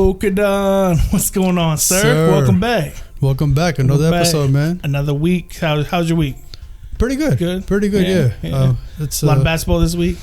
Polkadon. What's going on, sir? Welcome back. Welcome back. Another episode, man. Another week. How's your week? Pretty good. Pretty good, yeah. It's a lot of basketball this week.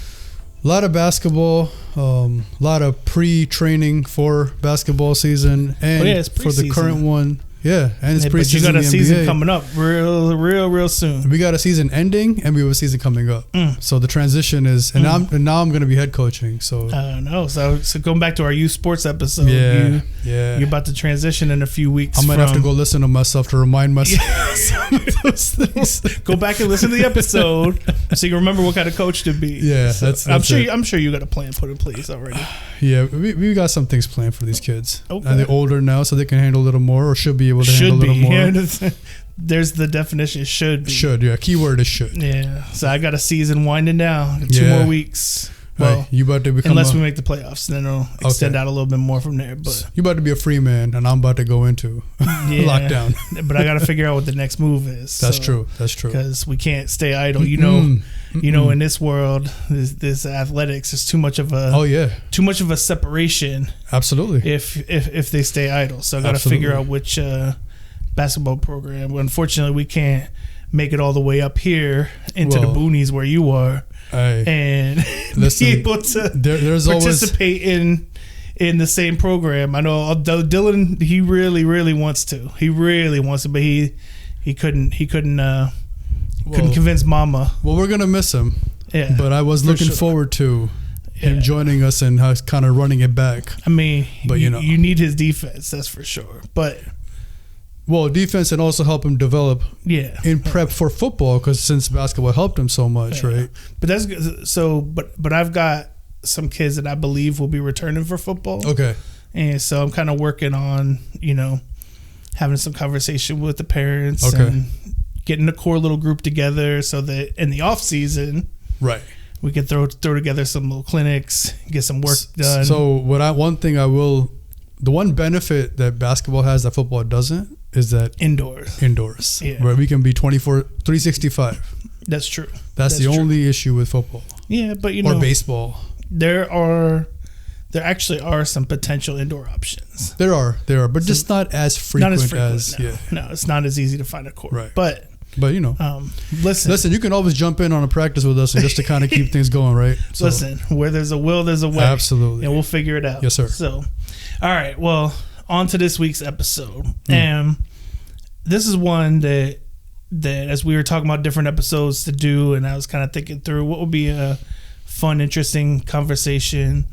A lot of basketball. A lot of pre-training for basketball season. And for the current one. Yeah, and it's preseason. But you got a season coming up real soon. We got a season ending, and we have a season coming up. So the transition is, and now I'm going to be head coaching. So I don't know. So going back to our youth sports episode, you're about to transition in a few weeks. I might have to go listen to myself to remind myself some of those things. Go back and listen to the episode so you can remember what kind of coach to be. Yeah, so I'm sure you got a plan put in place already. Yeah, we got some things planned for these kids. Okay. And they're older now, so they can handle a little more, or should be able to handle a little more. Yeah, there's the definition. Should be. Should, yeah. Keyword is should. Yeah. So I got a season winding down. 2 more weeks. Well, right. You about to become unless we make the playoffs, then it'll extend out a little bit more from there. But you about to be a free man, and I'm about to go into lockdown. But I got to figure out what the next move is. That's true. Because we can't stay idle. You know, in this world, this athletics is too much of a separation. Absolutely. If they stay idle, so I got to figure out which basketball program. Well, unfortunately, we can't make it all the way up here into the boonies where you are. And be able to participate in the same program. I know Dylan, he really wants to. He really wants to, but he couldn't convince Mama. Well, we're gonna miss him. Yeah, but I was looking forward to him joining us and kind of running it back. I mean, but you need his defense, that's for sure. But defense, and also help him develop in prep for football, because since basketball helped him so much, right? But that's good. So, but I've got some kids that I believe will be returning for football. Okay. And so I'm kind of working on, having some conversation with the parents and getting a core little group together so that in the off season, right, we can throw together some little clinics, get some work done. So the one benefit that basketball has that football doesn't is that indoors, where we can be 365. That's true. That's the only issue with football. Yeah, but or baseball. There actually are some potential indoor options. There are, but just not as frequent as No, it's not as easy to find a court. Right. But listen, you can always jump in on a practice with us, and just to kind of keep things going, right? So, listen, where there's a will, there's a way. Absolutely. And we'll figure it out. Yes, sir. So, all right. Well, on to this week's episode. And this is one that as we were talking about different episodes to do, and I was kind of thinking through what would be a fun, interesting conversation.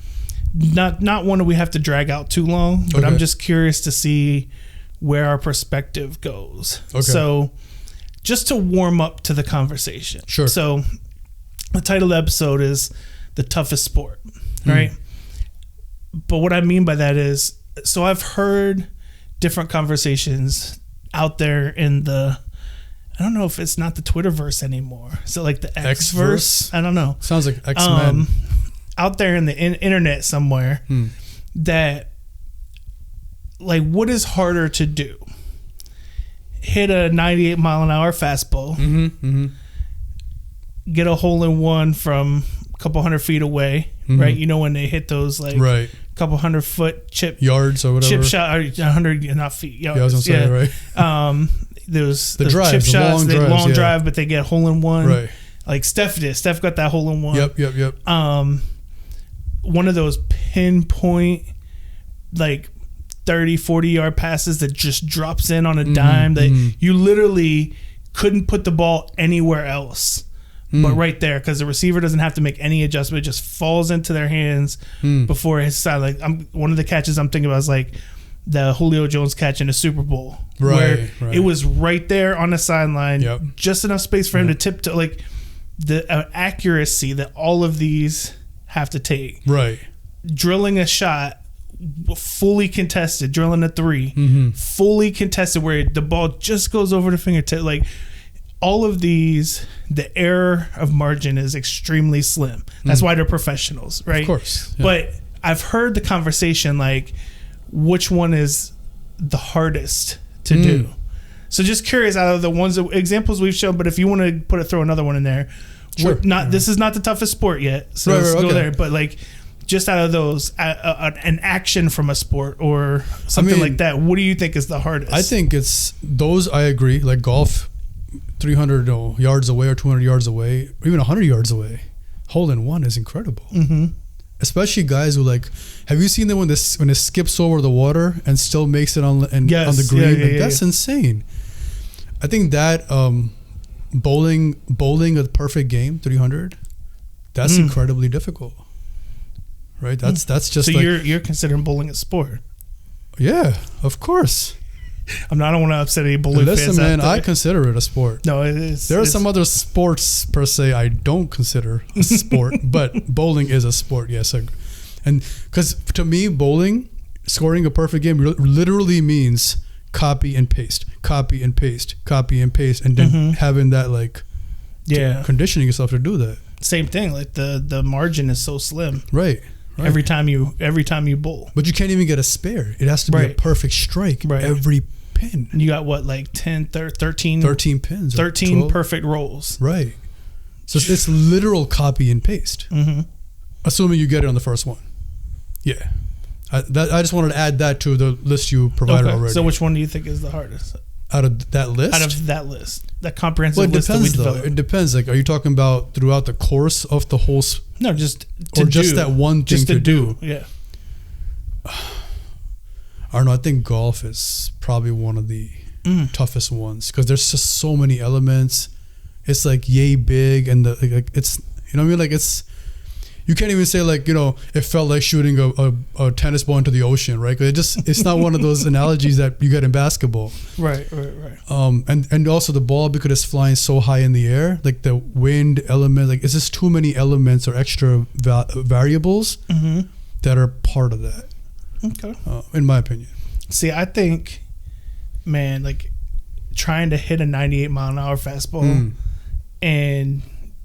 Not one that we have to drag out too long, but I'm just curious to see where our perspective goes. Okay. So just to warm up to the conversation. Sure. So the title of the episode is The Toughest Sport, right? But what I mean by that is, so I've heard different conversations out there in I don't know if it's not the Twitterverse anymore. So like the X-verse? I don't know. Sounds like X-Men. Out there in the internet somewhere that, like, what is harder to do? Hit a 98 mile an hour fastball, get a hole in one from a couple 100 feet away, right? You know, when they hit those couple 100-foot chip yards or whatever, chip shot, or 100, not feet, yards. Yeah, I was gonna say, right. Those drives, chip shots, the long drive, but they get a hole in one, right? Like Steph did. Steph got that hole in one. Yep. One of those pinpoint, like 30, 40 yard passes that just drops in on a dime that you literally couldn't put the ball anywhere else but right there, because the receiver doesn't have to make any adjustment. It just falls into their hands before his side. Like, one of the catches I'm thinking about is like the Julio Jones catch in the Super Bowl, where it was right there on the sideline, just enough space for him to tiptoe. Like, the accuracy that all of these have to take. Right. Drilling a shot, fully contested, drilling a three, fully contested, where the ball just goes over the fingertip. Like, all of these, the error of margin is extremely slim. That's why they're professionals, right? Of course. Yeah. But I've heard the conversation, like, which one is the hardest to do? So just curious, out of the examples we've shown, but if you want to throw another one in there, sure. This is not the toughest sport yet, so let's go there. But like, just out of those, an action from a sport or something like that, what do you think is the hardest? I think it's those. I agree. Like golf, 300 yards away or 200 yards away, or even 100 yards away, hole in one is incredible. Mm-hmm. Especially guys who like, have you seen them when it skips over the water and still makes it on the green? That's insane. I think that bowling a perfect game, 300, that's incredibly difficult. Right? That's just so like, you're considering bowling a sport. Yeah, of course. I don't want to upset any bowling fans. Listen, man, I consider it a sport. No, it is. There are some other sports per se I don't consider a sport, but bowling is a sport. Yes, and because to me, bowling, scoring a perfect game literally means copy and paste, copy and paste, copy and paste, and then having that like, conditioning yourself to do that. Same thing. Like the margin is so slim. Right. Every time you bowl. But you can't even get a spare. It has to be a perfect strike every pin. You got what, like 13 pins. 13 perfect rolls. Right. So it's literal copy and paste. Mm-hmm. Assuming you get it on the first one. Yeah. I just wanted to add that to the list you provided already. So which one do you think is the hardest? Out of that list? That comprehensive list that we developed. It depends. Like, are you talking about throughout the course of the whole? No, just that one thing to do. Yeah. I don't know. I think golf is probably one of the toughest ones because there's just so many elements. It's like yay big, and it's, you know what I mean. Like it's, you can't even say like, you know, it felt like shooting a tennis ball into the ocean, right? It's not one of those analogies that you get in basketball. Right. And also the ball, because it's flying so high in the air, like the wind element, like it's just too many elements or extra variables that are part of that. Okay. In my opinion. See, I think, man, like trying to hit a 98-mile-an-hour fastball and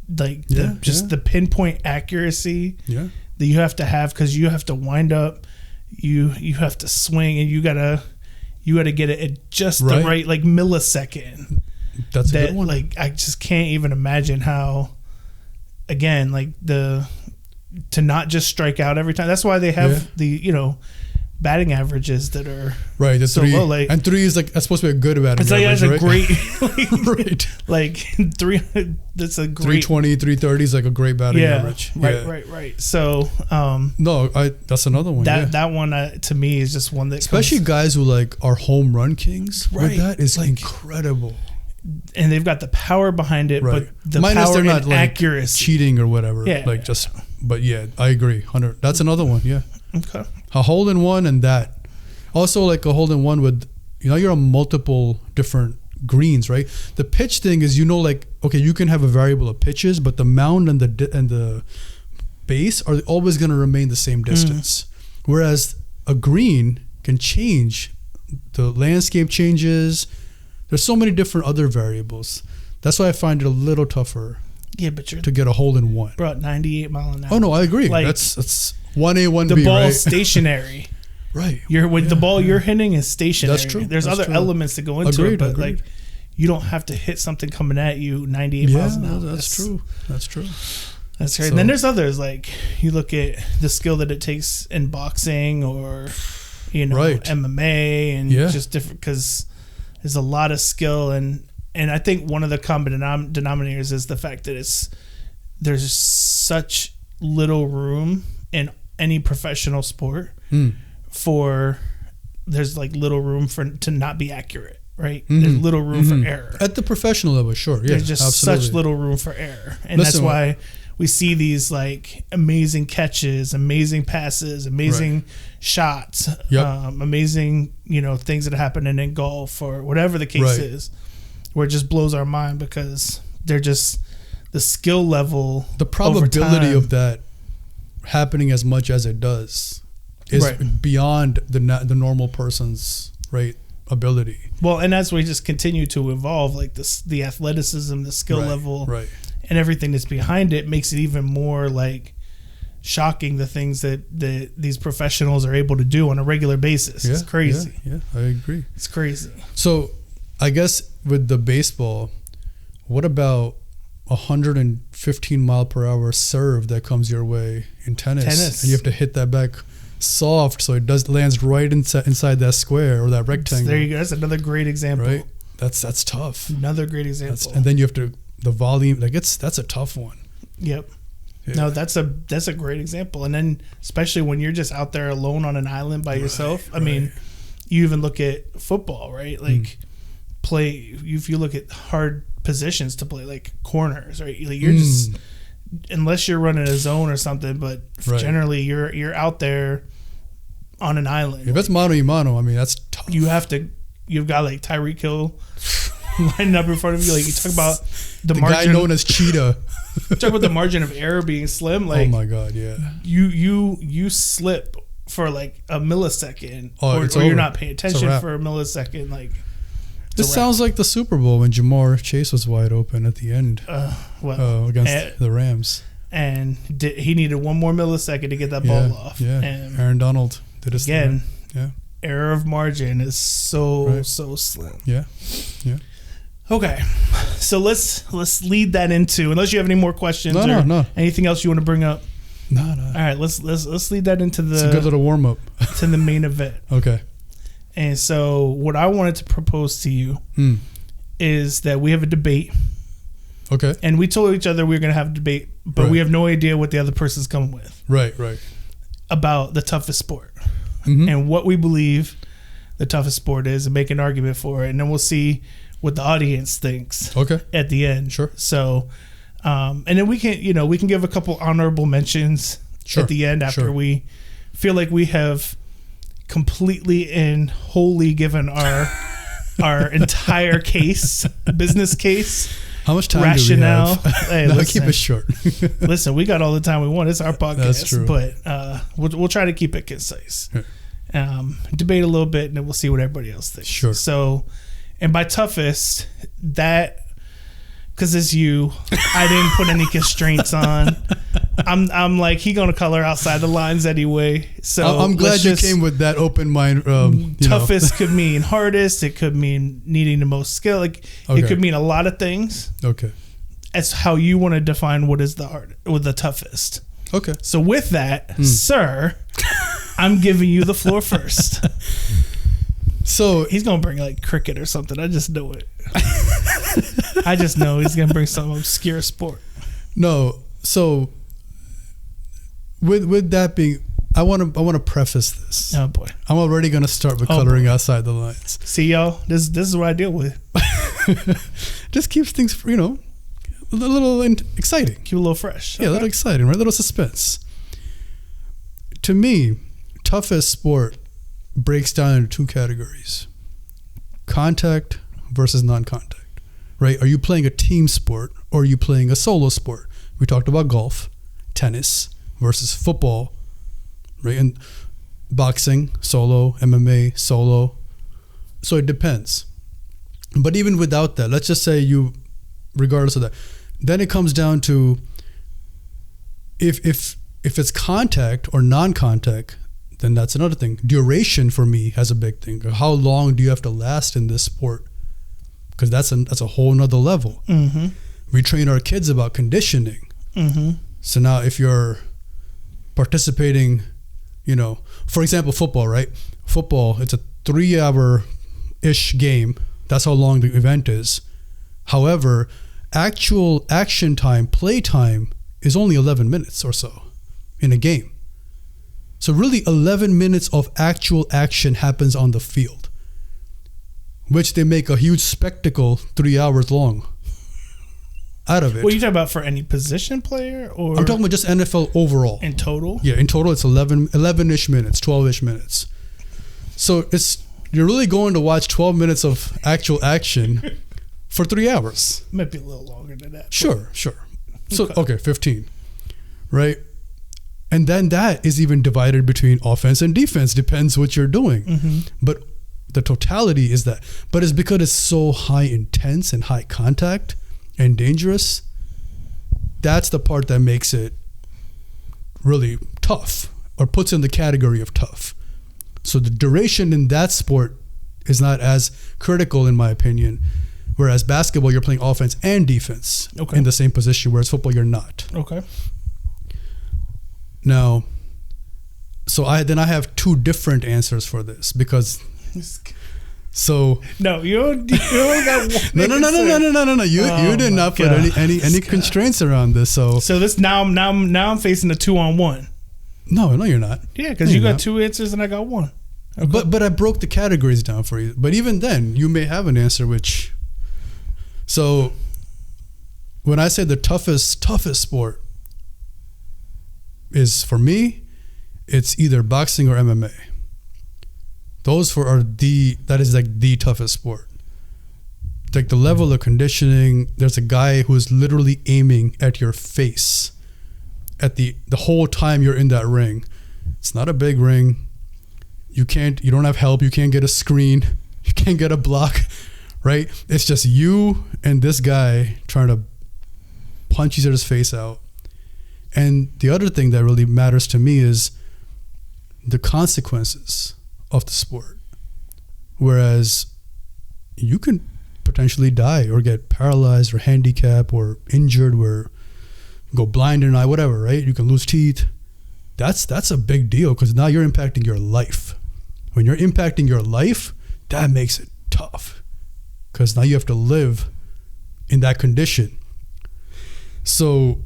like the pinpoint accuracy that you have to have, because you have to wind up, you have to swing, and you gotta get it at just the right like millisecond. That's a good one. Like I just can't even imagine how, again, like to not just strike out every time. That's why they have the, you know, batting averages that are the so three, low. Like, and 3 is like, that's supposed to be a good batting average. It's like, that's a great like 3. That's a great 320, 330 is like a great batting average. Right. So that's another one. That one to me is just one that, especially guys who like are home run kings. Right, that is like incredible. And they've got the power behind it, but the minus power they're not and like accuracy, cheating or whatever. But I agree. 100. That's another one. Yeah. Okay. A hole in one, and that also like a hole in one with, you know, you're on multiple different greens, right? The pitch thing is, you know, like, okay, you can have a variable of pitches, but the mound and the base are always going to remain the same distance. Whereas a green can change, the landscape changes. There's so many different other variables. That's why I find it a little tougher. Yeah, but to get a hole in one. Bro, 98 mile an hour. Oh no, I agree. Like, that's 1A, 1B. The ball's stationary. Right. The ball you're hitting is stationary. That's true. There's other elements that go into it, but like, you don't have to hit something coming at you 98 miles an hour. That's true. That's true. That's right. And then there's others, like you look at the skill that it takes in boxing or, you know, MMA and just different, because there's a lot of skill, and I think one of the common denominators is the fact that there's such little room in any professional sport for, there's like little room to not be accurate, right? There's little room for error. At the professional level, sure. Yeah, there's just such little room for error. And that's why we see these like amazing catches, amazing passes, amazing shots, amazing, you know, things that happen in golf or whatever the case is, where it just blows our mind, because they're just, the skill level, the probability of that happening as much as it does is beyond the normal person's ability. Well, and as we just continue to evolve, like the athleticism, the skill level, and everything that's behind it makes it even more like shocking, the things that these professionals are able to do on a regular basis. It's crazy. Yeah, I agree. It's crazy. So I guess with the baseball, what about 115 mile per hour serve that comes your way in tennis. And you have to hit that back soft so it lands right inside that square or that rectangle. There you go. That's another great example. Right? That's tough. Another great example. And then you have to the volume. That's a tough one. Yep. Yeah. No, that's a great example. And then especially when you're just out there alone on an island by yourself. I mean, you even look at football, right? Like if you look at hard positions to play, like corners, right? Like you're just, unless you're running a zone or something, but generally you're out there on an island. If it's mano a mano, I mean, that's tough. You've got like Tyreek Hill lining up in front of you. Like you talk about the margin, guy known as Cheetah. Talk about the margin of error being slim. Like, oh my God, yeah. You slip for like a millisecond, or you're not paying attention for a millisecond. Like this sounds like the Super Bowl when Jamar Chase was wide open at the end, against the Rams, and he needed one more millisecond to get that ball off. Yeah, and Aaron Donald did his thing. Yeah, error of margin is so slim. Yeah. Okay, so let's lead that into, unless you have any more questions no. anything else you want to bring up. No. All right, let's lead that into it's a good little warm up to the main event. Okay. And so what I wanted to propose to you is that we have a debate. Okay. And we told each other we were going to have a debate, but we have no idea what the other person's coming with. Right. About the toughest sport and what we believe the toughest sport is, and make an argument for it, and then we'll see what the audience thinks. Okay. At the end. Sure. So, and then we can give a couple honorable mentions at the end after we feel like we have completely and wholly given our entire business case. How much time rationale? Do we have? Hey, keep it short. Listen, we got all the time we want. It's our podcast. That's true. But we'll try to keep it concise. Debate a little bit, and then we'll see what everybody else thinks. Sure. So, and by toughest, that, because it's you, I didn't put any constraints on. I'm like, he gonna color outside the lines anyway. So I'm glad you came with that open mind. Toughest could mean hardest. It could mean needing the most skill. Like it could mean a lot of things. Okay. That's how you want to define what is the toughest. Okay. So with that, sir, I'm giving you the floor first. So he's gonna bring like cricket or something. I just know it. I just know he's gonna bring some obscure sport. No, so with that being, I want to preface this. Oh boy, I'm already gonna start with coloring outside the lines. See y'all, this is what I deal with. Just keeps things a little exciting. Keep it a little fresh. Yeah, a little exciting, right? A little suspense. To me, toughest sport breaks down into two categories: contact versus non-contact, right? Are you playing a team sport or are you playing a solo sport? We talked about golf, tennis versus football, right? And boxing, solo, MMA, solo. So it depends. But even without that, let's just say regardless of that, then it comes down to if it's contact or non-contact, then that's another thing. Duration for me has a big thing. How long do you have to last in this sport? Because that's a whole nother level. Mm-hmm. We train our kids about conditioning. Mm-hmm. So now if you're participating, for example, football, right? Football, it's a 3-hour-ish game. That's how long the event is. However, actual action time, play time, is only 11 minutes or so in a game. So really 11 minutes of actual action happens on the field, which they make a huge spectacle 3 hours long out of it. What are you talking about, for any position player? Or I'm talking about just NFL overall. In total? Yeah, in total it's 11-ish minutes, 12-ish minutes. So you're really going to watch 12 minutes of actual action for 3 hours. Might be a little longer than that. Sure. So, okay, 15, right? And then that is even divided between offense and defense. Depends what you're doing. Mm-hmm. But the totality is that. But it's because it's so high intense and high contact and dangerous. That's the part that makes it really tough, or puts in the category of tough. So the duration in that sport is not as critical, in my opinion. Whereas basketball, you're playing offense and defense in the same position, whereas football, you're not. Okay. Now, so I have two different answers for this because. So no, you only got one. No. You did not put any constraints around this. So this now I'm facing a 2-on-1. No, you're not. Yeah, because you got two answers and I got one. Okay. But I broke the categories down for you. But even then, you may have an answer which. So when I say the toughest sport is for me, it's either boxing or MMA. Those that is like the toughest sport. Like the level of conditioning, there's a guy who's literally aiming at your face at the whole time you're in that ring. It's not a big ring. You don't have help. You can't get a screen. You can't get a block, right? It's just you and this guy trying to punch each other's face out. And the other thing that really matters to me is the consequences of the sport. Whereas you can potentially die or get paralyzed or handicapped or injured or go blind in an eye, whatever, right? You can lose teeth. That's a big deal because now you're impacting your life. When you're impacting your life, that makes it tough because now you have to live in that condition. So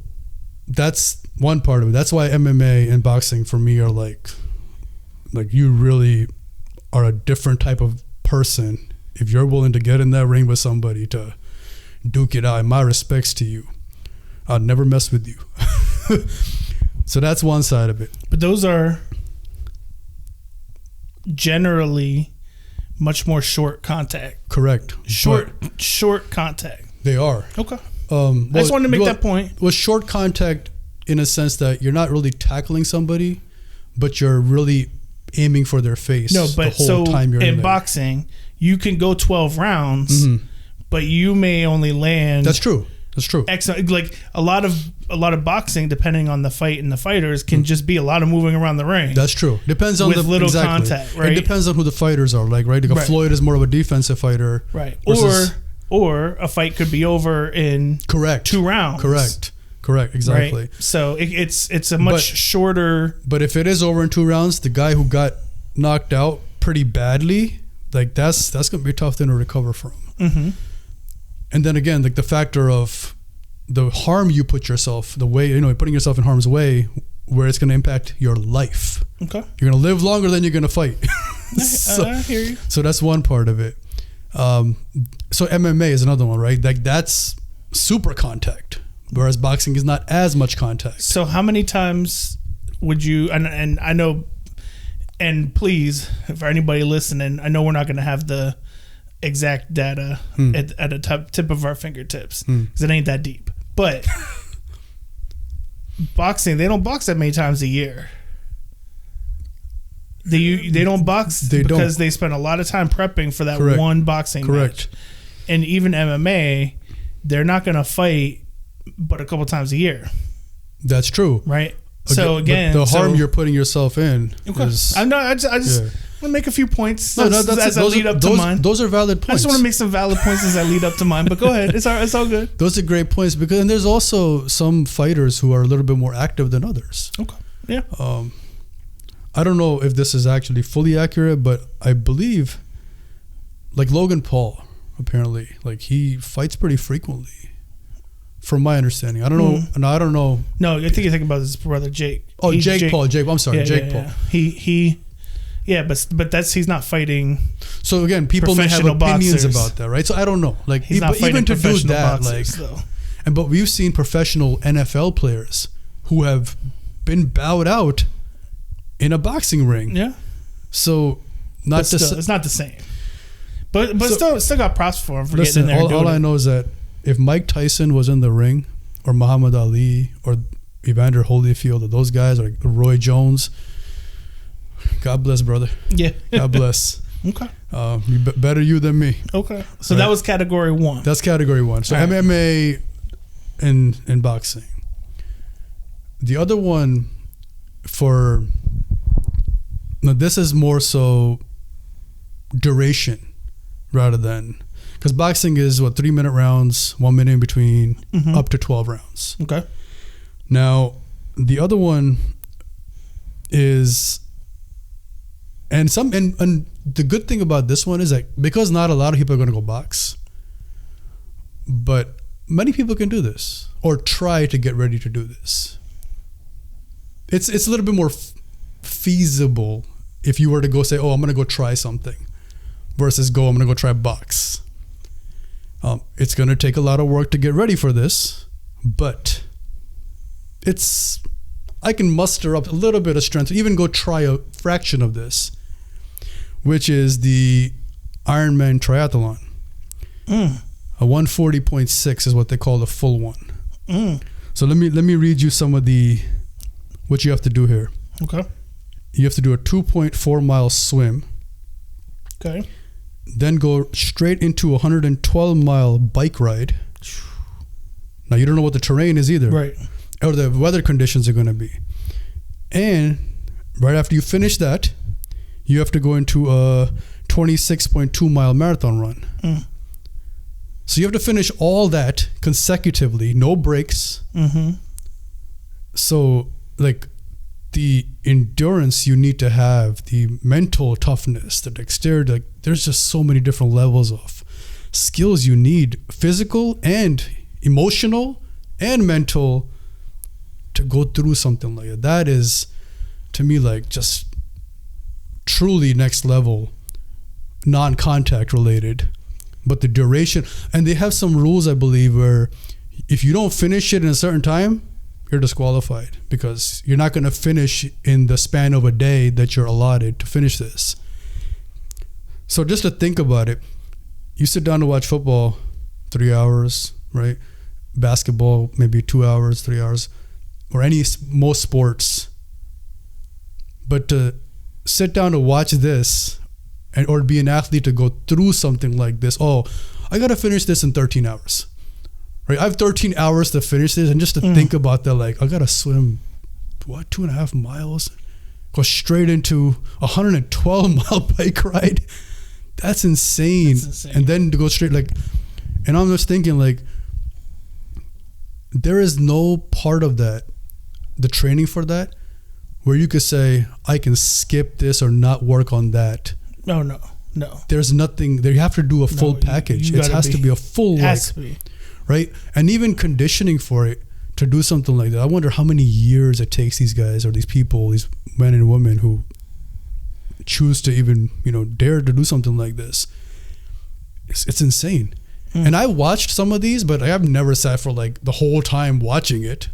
that's one part of it. That's why MMA and boxing for me are like you really are a different type of person if you're willing to get in that ring with somebody to duke it out. And my respects to you. I'll never mess with you. So that's one side of it. But those are generally much more short contact. Correct. Short contact. They are. Okay. I just wanted to make that point. Well, short contact in a sense that you're not really tackling somebody, but you're really aiming for their face. No, but the whole time you're in boxing, you can go 12 rounds, but you may only land. That's true. Like a lot of boxing, depending on the fight and the fighters, can just be a lot of moving around the ring. That's true. Depends on with little contact, right? It depends on who the fighters are, like right. Floyd is more of a defensive fighter, right? Or a fight could be over in 2 rounds. Correct. Exactly. Right? So it's a much shorter. But if it is over in 2 rounds, the guy who got knocked out pretty badly, like that's gonna be a tough thing to recover from. Mm-hmm. And then again, like the factor of the harm you put yourself, the way putting yourself in harm's way, where it's gonna impact your life. Okay. You're gonna live longer than you're gonna fight. I hear you. So that's one part of it. So MMA is another one, right? Like that's super contact. Whereas boxing is not as much contact. So how many times would you, and I know, and please, for anybody listening, I know we're not going to have the exact data at the tip of our fingertips because it ain't that deep. But boxing, they don't box that many times a year. They don't box because they spend a lot of time prepping for that one boxing match. And even MMA, they're not going to fight but a couple times a year. That's true. Right? So again, the harm you're putting yourself in is... I just want to make a few points as I lead up to mine. Those are valid points. I just want to make some valid points as I lead up to mine. But go ahead. It's all good. Those are great points and there's also some fighters who are a little bit more active than others. Okay. Yeah. I don't know if this is actually fully accurate, but I believe like Logan Paul, apparently, like he fights pretty frequently. From my understanding, I don't know. No, I don't know. No, I think you're thinking about his brother Jake. Oh, Jake Paul. I'm sorry, Jake Paul. Yeah, but he's not fighting. So again, people may have opinions about that, right? So I don't know. Like he's not fighting even to do that, boxers, but we've seen professional NFL players who have been bowed out in a boxing ring. Yeah. So it's not the same. But still got props for him for getting in there. All I know is that if Mike Tyson was in the ring, or Muhammad Ali, or Evander Holyfield, or those guys, or Roy Jones, God bless, brother. Yeah. God bless. Okay. Better you than me. Okay. So that was category 1. That's category 1. So MMA and boxing. The other one this is more so duration rather than... Because boxing is 3-minute rounds, 1 minute in between, up to 12 rounds. Okay. Now, the other one is, and the good thing about this one is that because not a lot of people are going to go box, but many people can do this or try to get ready to do this. It's a little bit more feasible if you were to go say, oh, I'm going to go try something versus I'm going to go try box. It's going to take a lot of work to get ready for this, but I can muster up a little bit of strength to even go try a fraction of this, which is the Ironman triathlon. A 140.6 is what they call the full one. So let me read you some of what you have to do here. Okay. You have to do a 2.4 mile swim. Okay. Then go straight into a 112 mile bike ride. Now you don't know what the terrain is either. Right. Or the weather conditions are going to be. And right after you finish that, you have to go into a 26.2 mile marathon run. So you have to finish all that consecutively, no breaks. So like the endurance you need to have, the mental toughness, the dexterity, like there's just so many different levels of skills you need, physical and emotional and mental, to go through something like that. That is, to me, like just truly next level, non-contact related. But the duration, and they have some rules, I believe, where if you don't finish it in a certain time, you're disqualified because you're not going to finish in the span of a day that you're allotted to finish this. So just to think about it, you sit down to watch football 3 hours, right? Basketball, maybe 2 hours, 3 hours, or most sports. But to sit down to watch this or be an athlete to go through something like this, oh, I got to finish this in 13 hours. Right? I have 13 hours to finish this, and just to think about that, like I got to swim, 2.5 miles, go straight into a 112 mile bike ride. That's insane. And then to go straight, like, and I'm just thinking, like, there is no part of that, the training for that, where you could say, I can skip this or not work on that. No. There's nothing there. You have to do a full package. It has to be a full, right? And even conditioning for it to do something like that. I wonder how many years it takes these guys or these people, these men and women who choose to even, dare to do something like this. It's insane. And I watched some of these, but I have never sat for like the whole time watching it.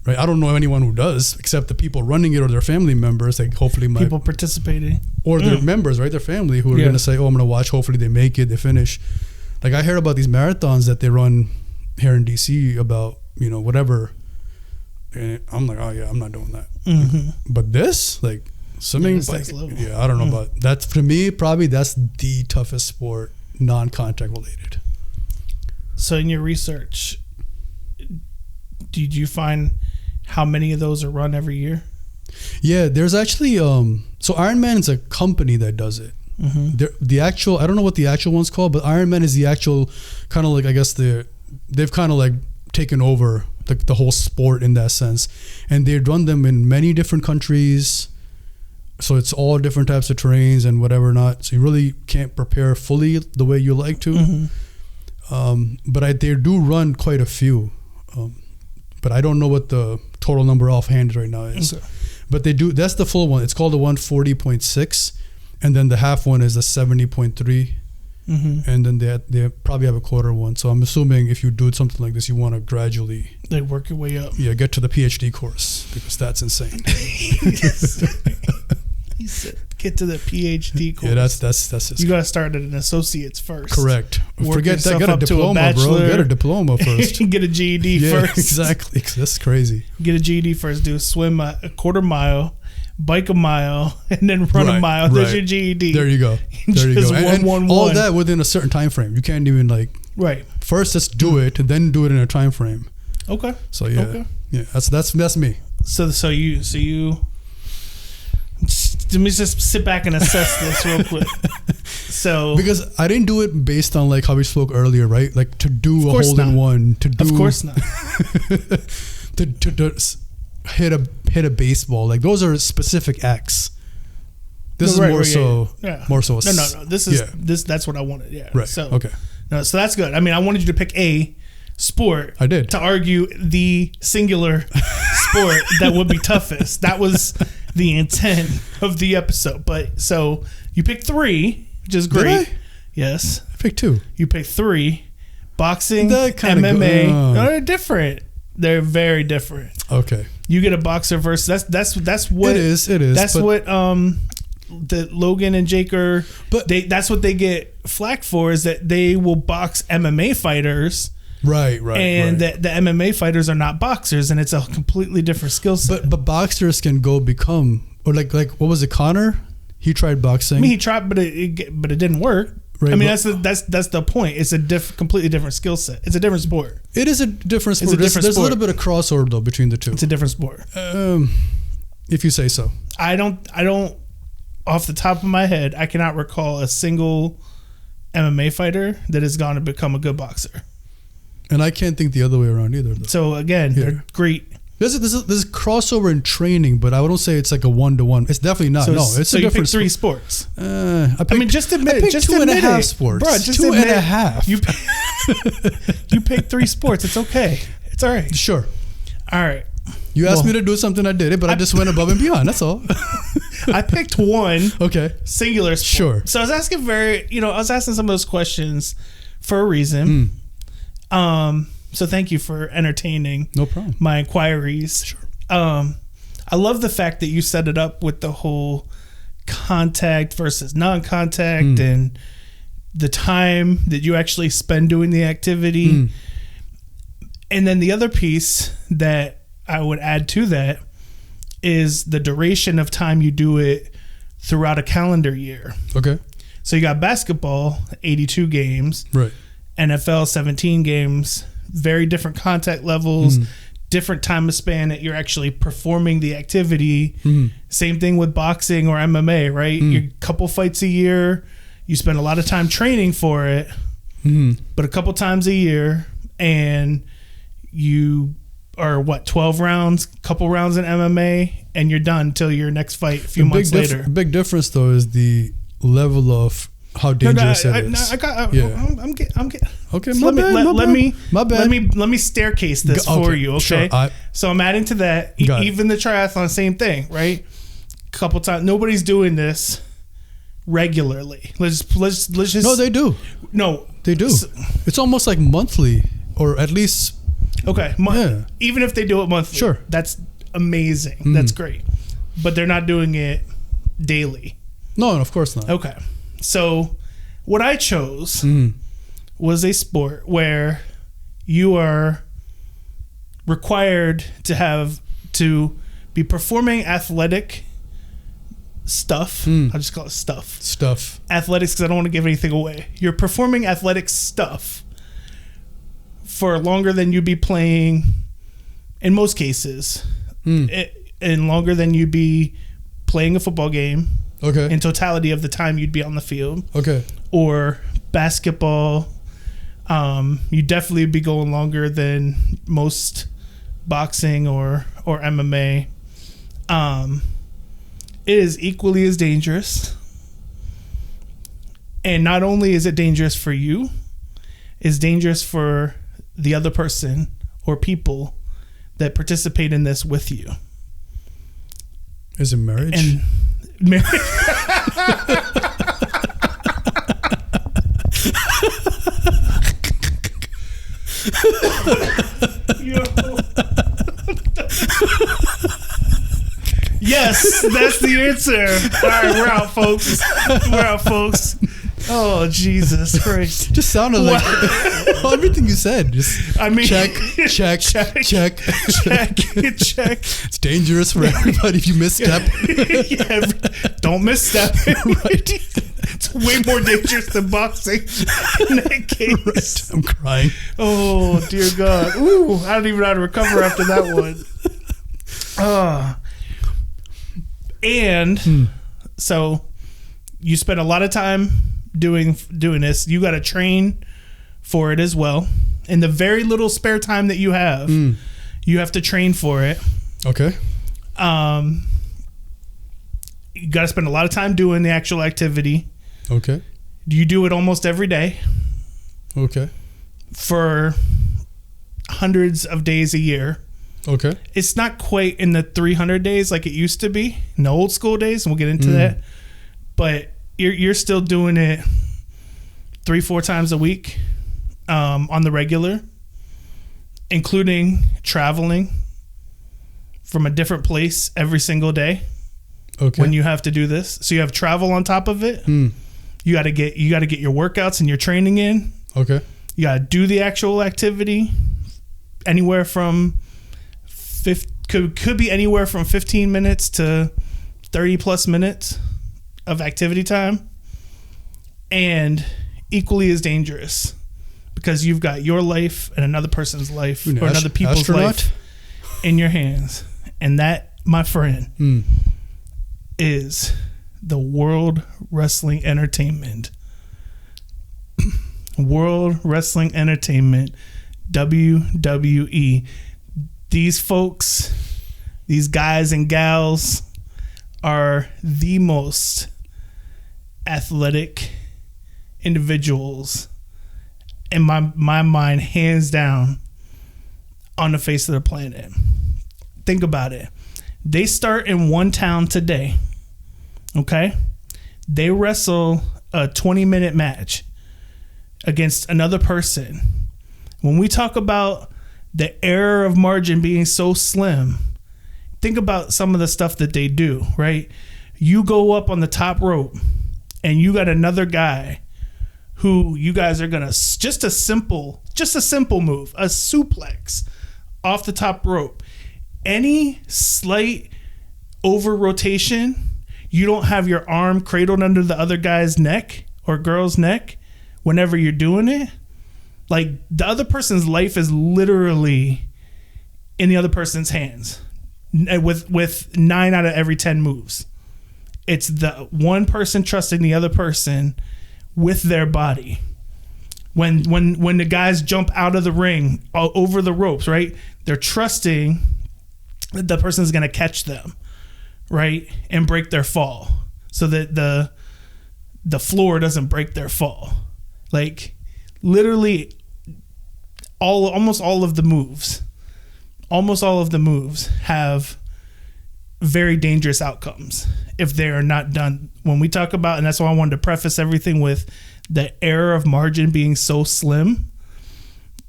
Right? I don't know anyone who does, except the people running it or their family members. Like hopefully people participating or their members, right? Their family who are going to say, "Oh, I'm going to watch." Hopefully they make it, they finish. Like I heard about these marathons that they run here in DC about, whatever. And I'm like, oh yeah, I'm not doing that. But this, like swimming, I don't know about that. For me, probably that's the toughest sport, non-contact related. So in your research, did you find how many of those are run every year? Yeah, there's actually so Ironman is a company that does it. The actual, I don't know what the actual one's called, but Ironman is the actual kind of like, I guess they've kind of like taken over the whole sport in that sense, and they run them in many different countries. So it's all different types of terrains and whatever not. So you really can't prepare fully the way you like to. But they do run quite a few. But I don't know what the total number offhand right now is. Okay. But they do. That's the full one. It's called the 140.6, and then the half one is the 70.3, and then they probably have a quarter one. So I'm assuming if you do something like this, you want to gradually work your way up. Yeah, get to the PhD course because that's insane. He said, get to the PhD course. Yeah, that's you got to start at an associate's first. Correct. Forget that. Get a diploma, bro. Get a diploma first. Get a GED first. Exactly. That's crazy. Get a GED first. Do a swim a quarter mile, bike a mile, and then run a mile. There's your GED. There you go. There you go. And all that within a certain time frame. You can't even first let's do it and then do it in a time frame. Okay. So yeah, that's me. So you just sit back and assess this real quick. So because I didn't do it based on like how we spoke earlier, right? Like to do a hole in one, to do of course not to hit a baseball. Like those are specific acts. This is more so. No. This is That's what I wanted. Yeah. Right. So okay. No. So that's good. I mean, I wanted you to pick a sport. I did to argue the singular sport that would be toughest. That was the intent of the episode. But so you picked 3, which is great. Did I? Yes. I picked 2. You picked 3. Boxing, MMA. No, they're different. They're very different. Okay. You get a boxer versus that's what it is. That's what the Logan and Jake are. But that's what they get flack for, is that they will box MMA fighters. Right. And that the MMA fighters are not boxers, and it's a completely different skill set. But boxers can go become, or like what was it, Connor? He tried boxing. I mean, he tried, but it didn't work. Right, I mean, that's the point. It's a completely different skill set. It's a different sport. It is a different sport. There's a little bit of crossover though between the two. It's a different sport. If you say so. I don't. Off the top of my head, I cannot recall a single MMA fighter that has gone to become a good boxer. And I can't think the other way around either, though. So again, they're great. There's crossover in training, but I wouldn't say it's like a 1-to-1. It's definitely not. It's a different. You picked 3 sports. I mean, just admit it. Just 2.5 sports. Bro, just 2.5. You picked 3 sports. It's okay. It's all right. Sure. All right. You asked me to do something, I did it, but I just went above and beyond. That's all. I picked 1. Okay. Singular sport. Sure. So I was asking some of those questions for a reason. So thank you for entertaining my inquiries. Sure. I love the fact that you set it up with the whole contact versus non-contact and the time that you actually spend doing the activity. And then the other piece that I would add to that is the duration of time you do it throughout a calendar year. Okay. So you got basketball, 82 games. Right. NFL, 17 games. Very different contact levels, different time of span that you're actually performing the activity. Same thing with boxing or MMA, right? You're a couple fights a year. You spend a lot of time training for it, but a couple times a year, and you are 12 rounds, couple rounds in MMA, and you're done until your next fight a few months later. Big difference though is the level of how dangerous it is. I'm getting. Okay, So let me staircase this for you. Okay, sure. So I'm adding to that. Even the triathlon, same thing, right? Couple times, nobody's doing this regularly. Let's just. No, they do. No, they do. It's almost like monthly, or at least. Okay, even if they do it monthly, sure, that's amazing. That's great, but they're not doing it daily. No, of course not. Okay, so what I chose was a sport where you are required to be performing athletic stuff. I'll just call it stuff. Athletics, because I don't want to give anything away. You're performing athletic stuff for longer than you'd be playing, in most cases, and longer than you'd be playing a football game. Okay. In totality of the time you'd be on the field. Okay. Or basketball, you'd definitely be going longer than most boxing or MMA. It is equally as dangerous. And not only is it dangerous for you, it's dangerous for the other person or people that participate in this with you. Is it marriage? And marriage. Yes, that's the answer. All right, we're out, folks. Oh, Jesus Christ. Just sounded like everything you said. Just check. It's dangerous for everybody if you misstep. Don't misstep. Right. It's way more dangerous than boxing in that case. Right. I'm crying. Oh, dear God. Ooh, I don't even know how to recover after that one. And So you spend a lot of time doing this. You got to train for it as well. In the very little spare time that you have, you have to train for it. Okay. You got to spend a lot of time doing the actual activity. Okay. You do it almost every day. Okay. For hundreds of days a year. Okay. It's not quite in the 300 days like it used to be in the old school days, and we'll get into that. But you're still doing it 3-4 times a week on the regular, including traveling from a different place every single day. Okay. When you have to do this, so you have travel on top of it. You got to get your workouts and your training in. Okay. You got to do the actual activity. Anywhere from could be anywhere from 15 minutes to 30 plus minutes of activity time, and equally as dangerous because you've got your life and another person's life or another people's life in your hands, and that, my friend, is the World Wrestling Entertainment. World Wrestling Entertainment, WWE. These folks, these guys and gals are the most athletic individuals in my mind, hands down, on the face of the planet. Think about it. They start in one town today. Okay? They wrestle a 20-minute match against another person. When we talk about the error of margin being so slim, think about some of the stuff that they do, right? You go up on the top rope and you got another guy who you guys are going to just a simple move, a suplex off the top rope. Any slight over rotation, you don't have your arm cradled under the other guy's neck or girl's neck whenever you're doing it. Like, the other person's life is literally in the other person's hands with 9 out of every 10 moves. It's the one person trusting the other person with their body. When the guys jump out of the ring over the ropes, right? They're trusting that the person's going to catch them, right? And break their fall so that the floor doesn't break their fall. Like, literally almost all of the moves have very dangerous outcomes if they are not done. When we talk about, and that's why I wanted to preface everything with the error of margin being so slim.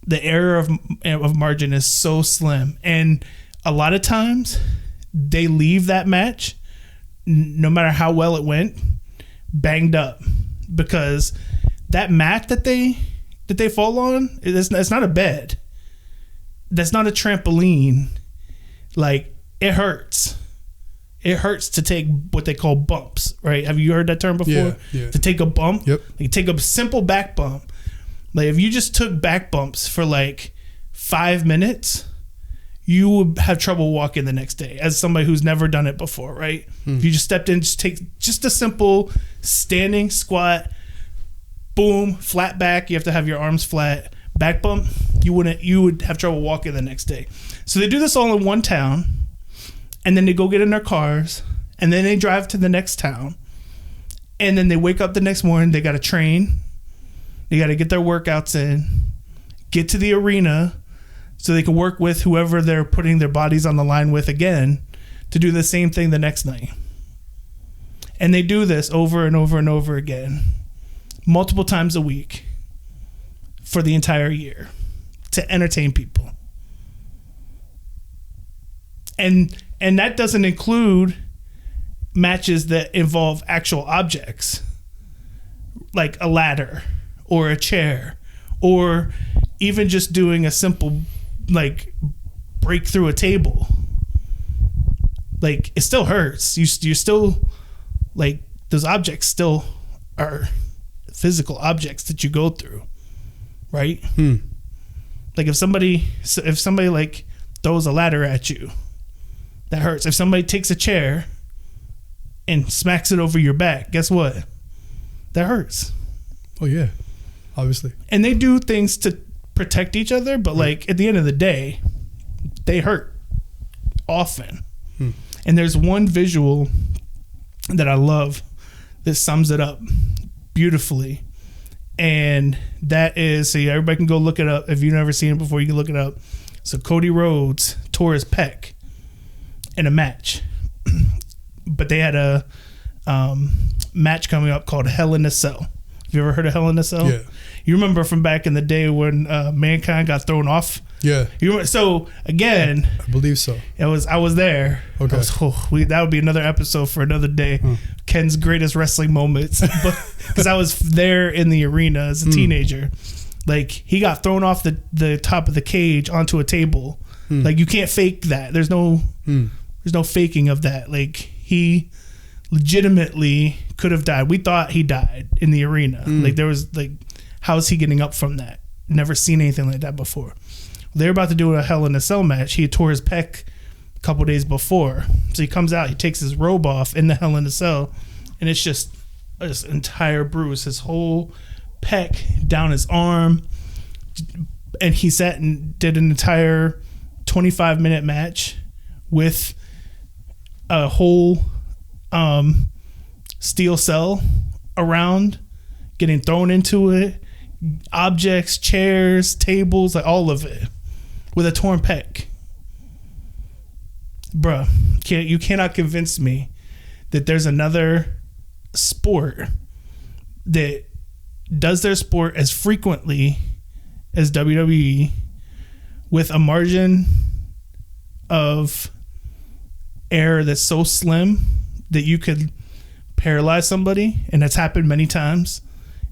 The error of margin is so slim, and a lot of times they leave that match, no matter how well it went, banged up, because that mat that they fall on, it's not a bed. That's not a trampoline. Like, it hurts. It hurts to take what they call bumps, right? Have you heard that term before? Yeah. To take a bump? Yep. Like, take a simple back bump. Like, if you just took back bumps for like 5 minutes, you would have trouble walking the next day as somebody who's never done it before, right? If you just stepped in, just take just a simple standing squat, boom, flat back. You have to have your arms flat. Back bump, you would have trouble walking the next day. So they do this all in one town, and then they go get in their cars, and then they drive to the next town, and then they wake up the next morning. They got to train. They got to get their workouts in, get to the arena so they can work with whoever they're putting their bodies on the line with again to do the same thing the next night. And they do this over and over and over again, multiple times a week for the entire year to entertain people. And that doesn't include matches that involve actual objects like a ladder or a chair, or even just doing a simple like break through a table. Like, it still hurts. You still, like, those objects still are physical objects that you go through, right? Like, if somebody like throws a ladder at you, that hurts. If somebody takes a chair and smacks it over your back, guess what? That hurts. Oh yeah, obviously. And they do things to protect each other, but like at the end of the day, they hurt often. And there's one visual that I love that sums it up beautifully. And that is, so everybody can go look it up. If you've never seen it before, you can look it up. So Cody Rhodes tore his pec in a match. But they had a match coming up called Hell in a Cell. Have you ever heard of Hell in a Cell? Yeah. You remember from back in the day when Mankind got thrown off? Yeah. You remember, so again, I believe so. I was there. Okay. That would be another episode for another day. Ken's greatest wrestling moments, because I was there in the arena as a teenager. Like, he got thrown off the top of the cage onto a table. Like, you can't fake that. There's no faking of that. Like, he legitimately could have died. We thought he died in the arena. Like, there was like, how is he getting up from that? Never seen anything like that before. They're about to do a Hell in a Cell match. He tore his pec a couple days before. So he comes out, he takes his robe off in the Hell in a Cell, and it's just this entire bruise, his whole pec down his arm. And he sat and did an entire 25-minute match with a whole steel cell around, getting thrown into it, objects, chairs, tables, like all of it, with a torn pec. Bruh, you cannot convince me that there's another sport that does their sport as frequently as WWE with a margin of error that's so slim that you could paralyze somebody, and that's happened many times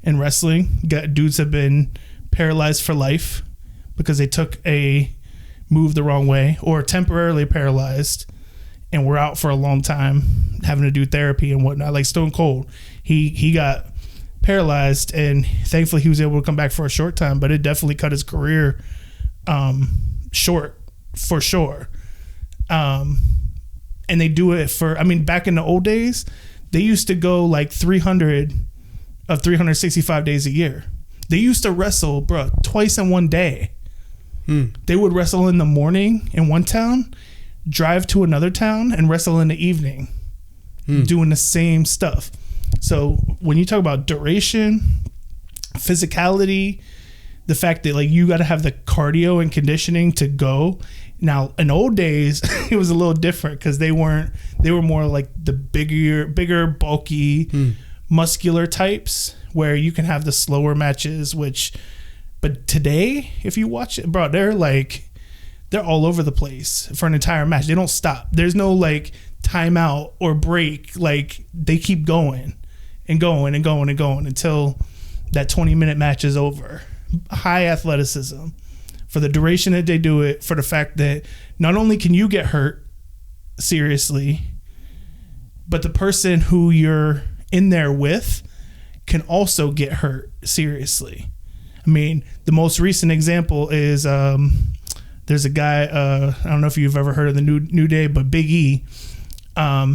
in wrestling. Dudes have been paralyzed for life because they took a move the wrong way, or temporarily paralyzed and were out for a long time having to do therapy and whatnot. Like Stone Cold, he got paralyzed, and thankfully he was able to come back for a short time, but it definitely cut his career short for sure. And they do it for, I mean, back in the old days, they used to go like 300 of 365 days a year. They used to wrestle, bro, twice in one day. They would wrestle in the morning in one town, drive to another town, and wrestle in the evening, doing the same stuff. So when you talk about duration, physicality, the fact that like you got to have the cardio and conditioning to go. Now in old days, it was a little different because they were more like the bigger, bulky, muscular types where you can have the slower matches, but today, if you watch it, bro, they're all over the place for an entire match. They don't stop. There's no like timeout or break. Like they keep going and going and going and going until that 20-minute match is over. High athleticism for the duration that they do it, for the fact that not only can you get hurt seriously, but the person who you're in there with can also get hurt seriously. I mean, the most recent example is there's a guy, I don't know if you've ever heard of the New Day, but Big E, a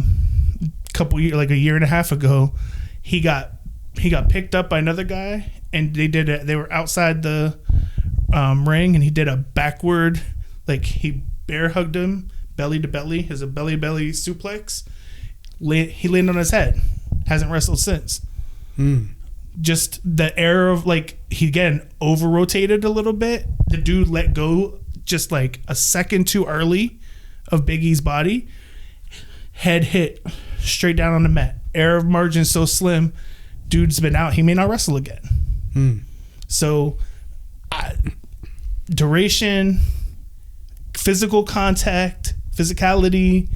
year and a half ago, he got picked up by another guy, and they were outside the ring, and he did a backward, like he bear hugged him belly to belly, as a belly suplex. He landed on his head. Hasn't wrestled since. Just the error of like, he again over rotated a little bit. The dude let go just like a second too early of Big E's body. Head hit straight down on the mat. Error of margin so slim, dude's been out. He may not wrestle again. So duration, physical contact, physicality,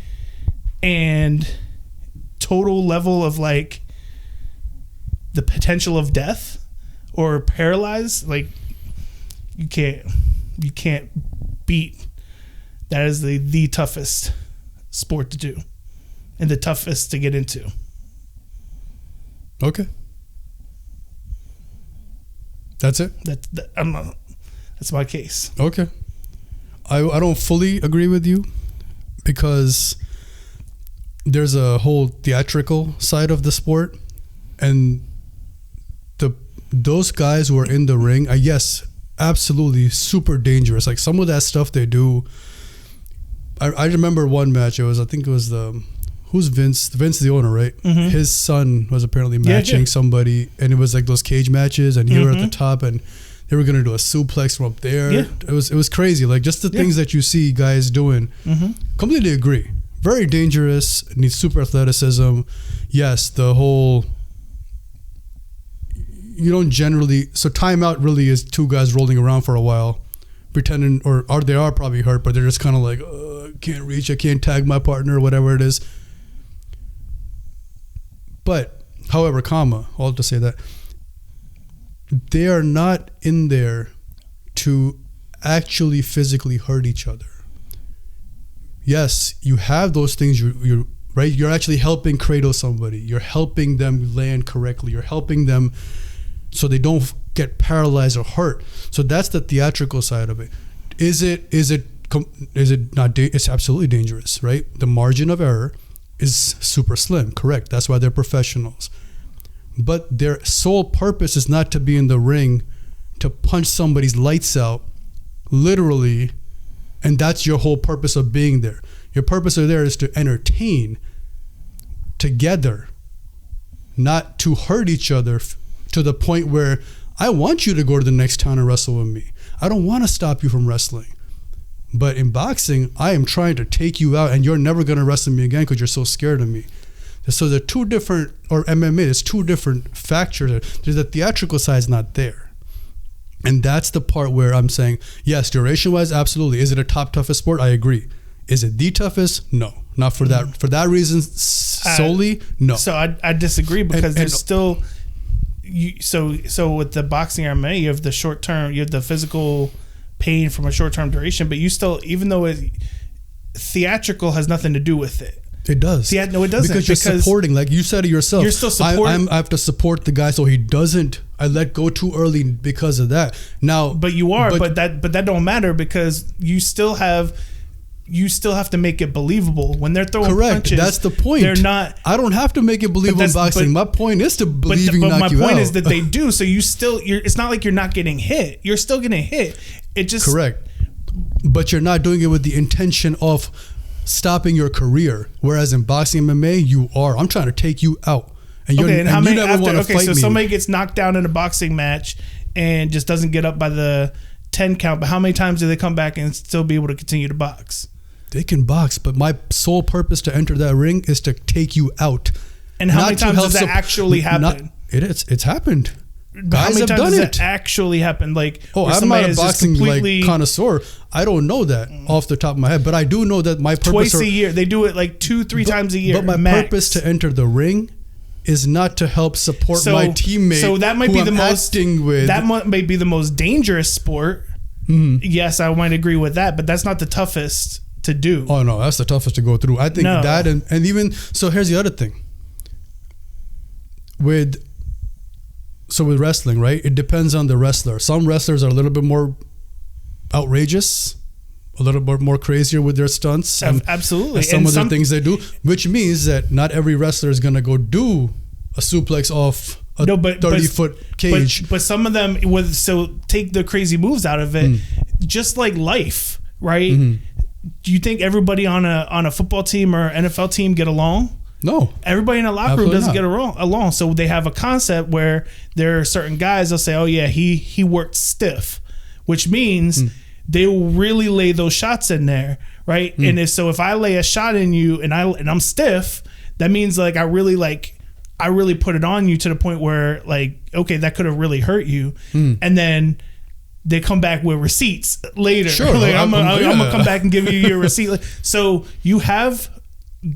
and total level of like the potential of death or paralyzed, like you can't beat. That is the toughest sport to do and the toughest to get into. Okay. That's it? That's my case. Okay. I don't fully agree with you because there's a whole theatrical side of the sport, and those guys who are in the ring, yes, absolutely super dangerous. Like some of that stuff they do. I remember one match. I think it was who's Vince? Vince, the owner, right? Mm-hmm. His son was apparently matching somebody, and it was like those cage matches, and you were at the top, and they were gonna do a suplex from up there. Yeah. It was crazy. Like just the things that you see guys doing. Mm-hmm. Completely agree. Very dangerous. Needs super athleticism. Yes, the whole. You don't generally. So timeout really is two guys rolling around for a while, pretending, or they are probably hurt, but they're just kind of like, can't reach, I can't tag my partner, or whatever it is. But, however, all to say that they are not in there to actually physically hurt each other. Yes, you have those things. You're right. You're actually helping cradle somebody. You're helping them land correctly. You're helping them so they don't get paralyzed or hurt. So that's the theatrical side of it. Is it not? It's absolutely dangerous, right? The margin of error is super slim. Correct. That's why they're professionals. But their sole purpose is not to be in the ring to punch somebody's lights out, literally, and that's your whole purpose of being there. Your purpose of there is to entertain together, not to hurt each other to the point where I want you to go to the next town and wrestle with me. I don't want to stop you from wrestling. But in boxing, I am trying to take you out, and you're never going to wrestle me again because you're so scared of me. So the two different, or MMA, there's two different factors. There's the theatrical side is not there. And that's the part where I'm saying, yes, duration-wise, absolutely. Is it a toughest sport? I agree. Is it the toughest? No. Not for that. For that reason solely, no. So I disagree because there's still... So with the boxing or MMA, you have the short term, you have the physical pain from a short term duration, but you still, even though theatrical has nothing to do with it. It does. No, it doesn't. Because you're supporting, like you said it yourself. You're still supporting. I have to support the guy so he doesn't. I let go too early because of that. Now, but you are, but that don't matter because you still have to make it believable when they're throwing punches. That's the point. They're not. I don't have to make it believable in boxing. My point is to believe you knock you out. But my point is that they do. So it's not like you're not getting hit. You're still getting hit. It just correct. But you're not doing it with the intention of stopping your career. Whereas in boxing MMA, you are. I'm trying to take you out, and you never want to fight me. So somebody gets knocked down in a boxing match and just doesn't get up by the 10 count. But how many times do they come back and still be able to continue to box? They can box, but my sole purpose to enter that ring is to take you out. And how many times does that actually happen? It's happened. Guys have done it. Actually happened? Like, I'm not a boxing connoisseur. I don't know that off the top of my head, but I do know that my purpose twice a year. They do it like 2-3 times a year. But my purpose to enter the ring is not to help support my teammate. So that might be that might be the most dangerous sport. Mm-hmm. Yes, I might agree with that, but that's not the toughest to do. Oh no, that's the toughest to go through. I think that and even so. Here's the other thing. With wrestling, right? It depends on the wrestler. Some wrestlers are a little bit more outrageous, a little bit more crazier with their stunts. Absolutely. And some of the things they do, which means that not every wrestler is going to go do a suplex off a 30-foot cage. But some of them, take the crazy moves out of it, just like life, right? Mm-hmm. Do you think everybody on a football team or NFL team get along? No. Everybody in a locker room doesn't get along. So they have a concept where there are certain guys, they'll say, oh yeah, he worked stiff, which means they will really lay those shots in there, right? And if I lay a shot in you and I'm stiff, that means like I really put it on you to the point where like, okay, that could have really hurt you. And then they come back with receipts later. Sure. Like, I'm gonna come back and give you your receipt. So you have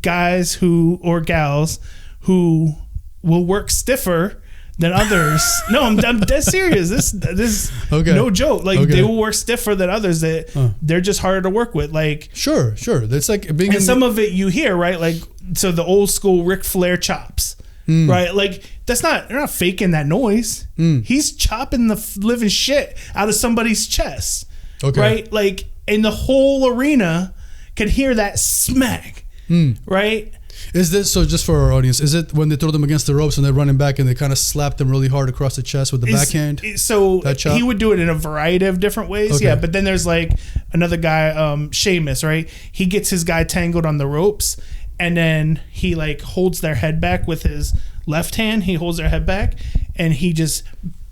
guys or gals who will work stiffer than others. No, I'm dead serious. This okay. No joke. Like they will work stiffer than others. That they're just harder to work with. Like sure. That's like being. And some of it you hear right. Like so the old school Ric Flair chops. Right, like they're not faking that noise. He's chopping the living shit out of somebody's chest. Okay, right, like and the whole arena can hear that smack. Right, Is this, so just for our audience, is it when they throw them against the ropes and they're running back and they kind of slap them really hard across the chest with the backhand? So he would do it in a variety of different ways. Okay. Yeah. But then there's like another guy, Sheamus, right? He gets his guy tangled on the ropes and then he like holds their head back with his left hand. He holds their head back and he just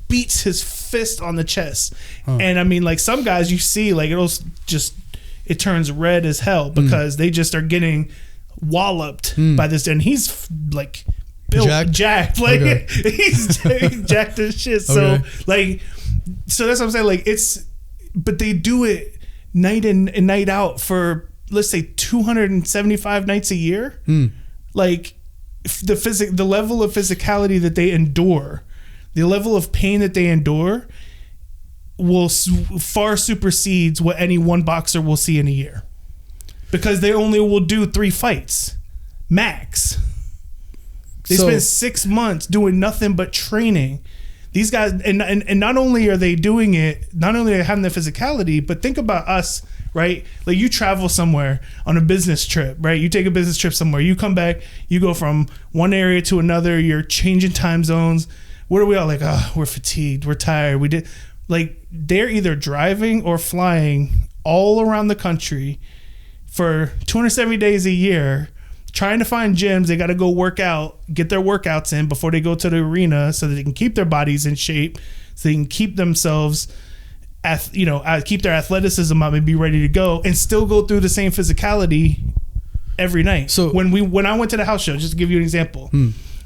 beats his fist on the chest. And I mean, like some guys you see, like it turns red as hell because they just are getting walloped by this, and he's like built jacked like he's jacked as shit. So like, so that's what I'm saying. Like but they do it night in and night out for let's say 275 nights a year. Like the level of physicality that they endure, the level of pain that they endure will far supersedes what any one boxer will see in a year. Because they only will do 3 fights, max. They spend 6 months doing nothing but training. These guys, and not only are they doing it, not only are they having the physicality, but think about us, right? Like you travel somewhere on a business trip, right? You take a business trip somewhere, you come back, you go from one area to another, you're changing time zones. What are we all like? Oh, we're fatigued, we're tired. Like they're either driving or flying all around the country for 270 days a year, trying to find gyms. They got to go work out, get their workouts in before they go to the arena so that they can keep their bodies in shape, so they can keep themselves, keep their athleticism up and be ready to go and still go through the same physicality every night. So when I went to the house show, just to give you an example,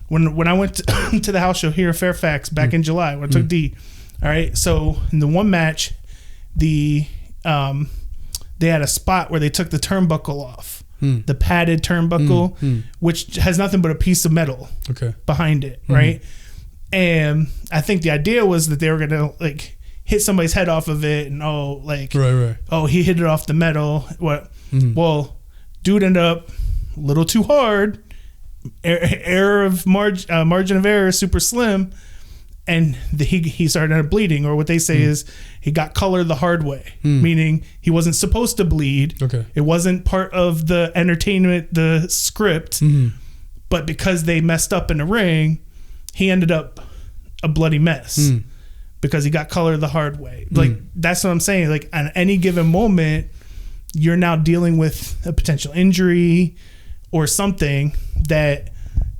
when I went to the house show here in Fairfax back in July, when I took D, all right, so in the one match, they had a spot where they took the turnbuckle off, the padded turnbuckle, which has nothing but a piece of metal behind it, right? And I think the idea was that they were going to like hit somebody's head off of it and he hit it off the metal. Well, dude ended up a little too hard, margin of error super slim, and he started out bleeding, or what they say is he got color the hard way, meaning he wasn't supposed to bleed. It wasn't part of the entertainment, the script, but because they messed up in the ring, he ended up a bloody mess because he got color the hard way. Like that's what I'm saying. Like at any given moment, you're now dealing with a potential injury or something that,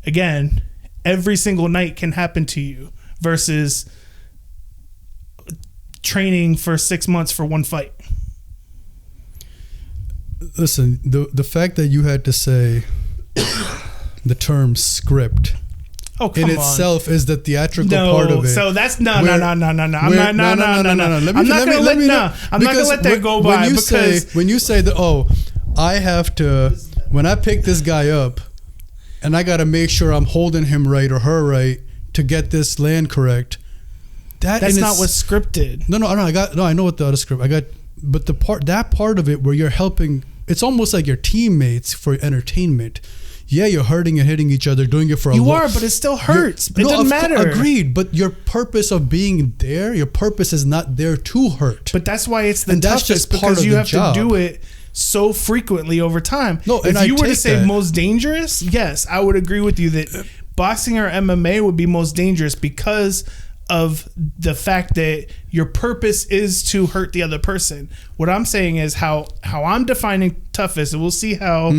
again, every single night can happen to you. Versus training for 6 months for one fight. Listen, the fact that you had to say the term script in itself is the theatrical part of it. So that's no. I'm not gonna let that go by. When you say that, I have to, when I pick this guy up and I gotta make sure I'm holding him right or her right to get this land correct. That's not what's scripted. No. I know what the other script. But that part of it where you're helping, it's almost like your teammates for entertainment. Yeah, you're hurting and hitting each other, doing it for a You are, but it still hurts. It doesn't matter. Agreed, but your purpose of being there, your purpose is not there to hurt. But that's why it's the toughest, because you have to do it so frequently over time. No, if you were to say most dangerous, yes, I would agree with you that boxing or MMA would be most dangerous because of the fact that your purpose is to hurt the other person. What I'm saying is how I'm defining toughness, and we'll see how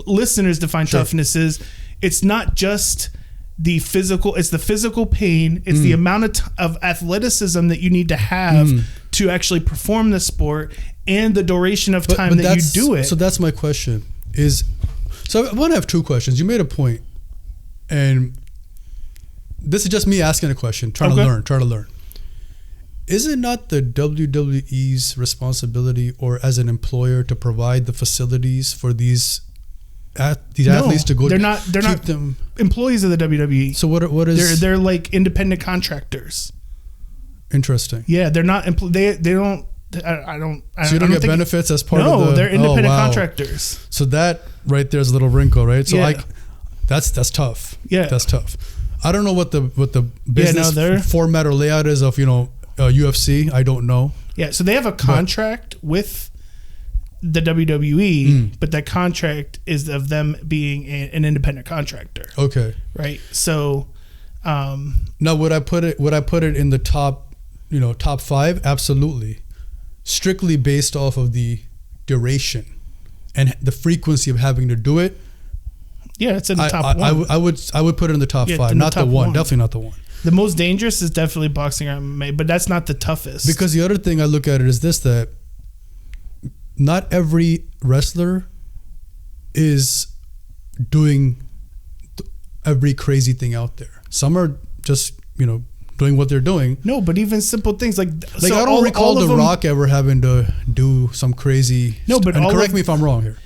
listeners define toughness is, it's not just the physical, it's the physical pain, it's the amount of athleticism that you need to have to actually perform the sport and the duration of time that you do it. So that's my question so I want to have two questions. You made a point, and this is just me asking a question, trying to learn. Is it not the WWE's responsibility, or as an employer, to provide the facilities for these athletes to go? They're not employees of the WWE. So what is? They're like independent contractors. Interesting. Yeah, they're not. They don't. I don't. So you don't get benefits as part of the. No, they're independent contractors. So that right there's a little wrinkle, right? So that's tough. Yeah, that's tough. I don't know what the business format or layout is of UFC. I don't know. Yeah, so they have a contract with the WWE, but that contract is of them being an independent contractor. Okay. Right. So now would I put it in the top, top 5? Absolutely. Strictly based off of the duration and the frequency of having to do it. Yeah, it's in the top 1. I would put it in the top 5, not the 1. Definitely not the 1. The most dangerous is definitely boxing or MMA, but that's not the toughest. Because the other thing I look at it is this, that not every wrestler is doing every crazy thing out there. Some are just, doing what they're doing. No, but even simple things like I don't recall The Rock ever having to do some crazy. No, but and correct me if I'm wrong here.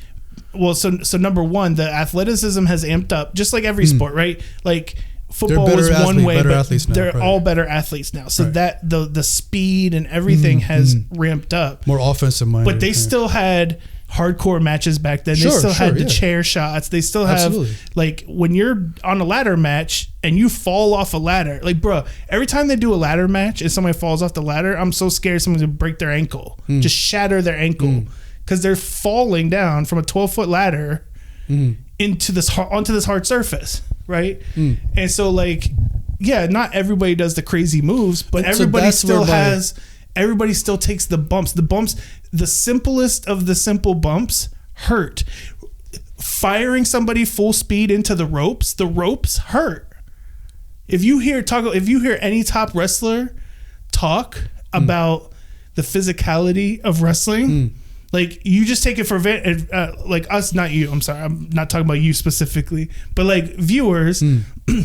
Well, so number one, the athleticism has amped up, just like every sport, right? Like football was one way, but they're all better athletes now. So that the speed and everything has ramped up. More offensive minded. But they still had hardcore matches back then. They still had the chair shots. They still have like when you're on a ladder match and you fall off a ladder, like bro, every time they do a ladder match and somebody falls off the ladder, I'm so scared someone's gonna break their ankle, just shatter their ankle. Because they're falling down from a 12-foot ladder onto this hard surface, right? And so, like, yeah, not everybody does the crazy moves, but everybody everybody still takes the bumps. The simplest of the simple bumps hurt. Firing somebody full speed into the ropes hurt. If you hear any top wrestler talk about the physicality of wrestling. Like you just take it for like us, not you. I'm sorry, I'm not talking about you specifically, but like viewers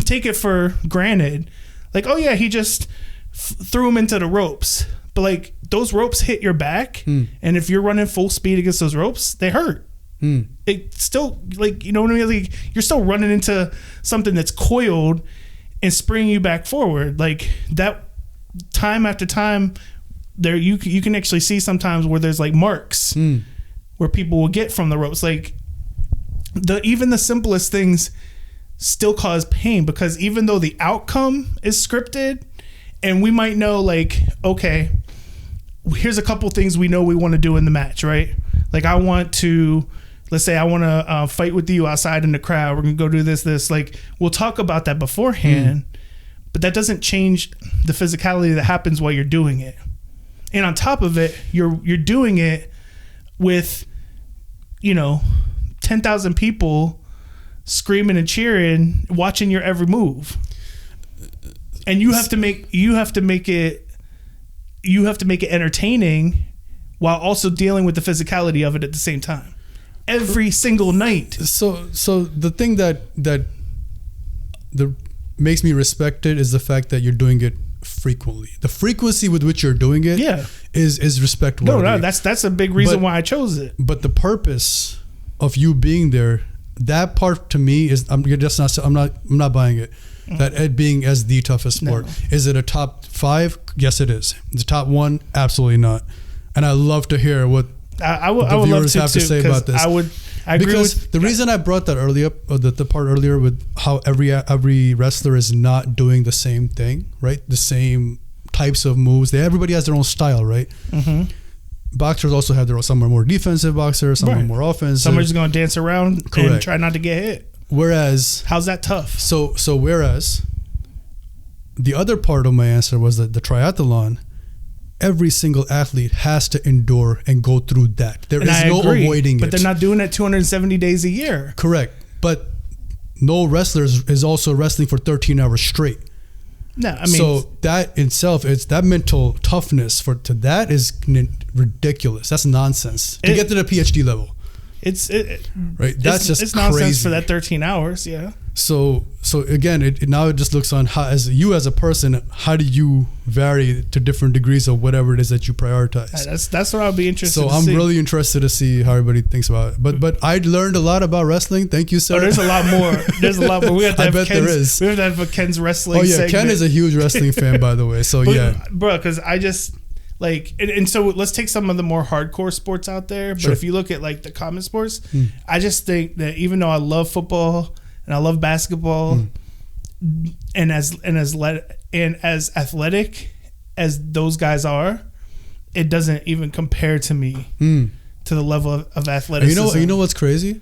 take it for granted. Like, oh yeah, he just threw him into the ropes, but like those ropes hit your back, and if you're running full speed against those ropes, they hurt. It still, like, you know what I mean? Like you're still running into something that's coiled and springing you back forward. Like that, time after time. There you can actually see sometimes where there's like marks where people will get from the ropes. Like even the simplest things still cause pain, because even though the outcome is scripted and we might know, like, okay, here's a couple things we know we want to do in the match, right? Like let's say I want to fight with you outside in the crowd. We're going to go do this. Like we'll talk about that beforehand, but that doesn't change the physicality that happens while you're doing it. And on top of it, you're doing it with, 10,000 people screaming and cheering, watching your every move. And you have to make it entertaining while also dealing with the physicality of it at the same time. Every single night. So the thing that makes me respect it is the fact that you're doing it frequently. The frequency with which you're doing it is respectable. No, that's a big reason why I chose it. But the purpose of you being there, that part to me is I'm not buying it. That it being as the toughest sport. No. Is it a top 5? Yes, it is. The top 1? Absolutely not. And I love to hear what I would love to have to say about this. I agree with, the reason I brought that earlier, the part earlier with how every wrestler is not doing the same thing, right? The same types of moves. Everybody has their own style, right? Boxers also have their own. Some are more defensive boxers, some are more offensive. Some are just going to dance around and try not to get hit. Whereas, how's that tough? So whereas the other part of my answer was that the triathlon, every single athlete has to endure and go through that. There is no avoiding it. But they're not doing it 270 days a year. Correct. But no wrestler is also wrestling for 13 hours straight. No, I mean, so that itself, it's that mental toughness that is ridiculous. That's nonsense to get to the PhD level. Right. That's just nonsense crazy for that 13 hours. Yeah. So again, it just looks on how, as a person, how do you vary to different degrees of whatever it is that you prioritize? That's what I'll be interested. So I'm really interested to see how everybody thinks about it. But I learned a lot about wrestling. Thank you, sir. Oh, there's a lot more. There's a lot more. We have to have there is. We have to have a Ken's wrestling. Oh yeah, segment. Ken is a huge wrestling fan, by the way. So bro, because I just. Like, and so let's take some of the more hardcore sports out there. But if you look at like the common sports, I just think that even though I love football and I love basketball, and as athletic as those guys are, it doesn't even compare to me to to the level of athleticism. You know what's crazy?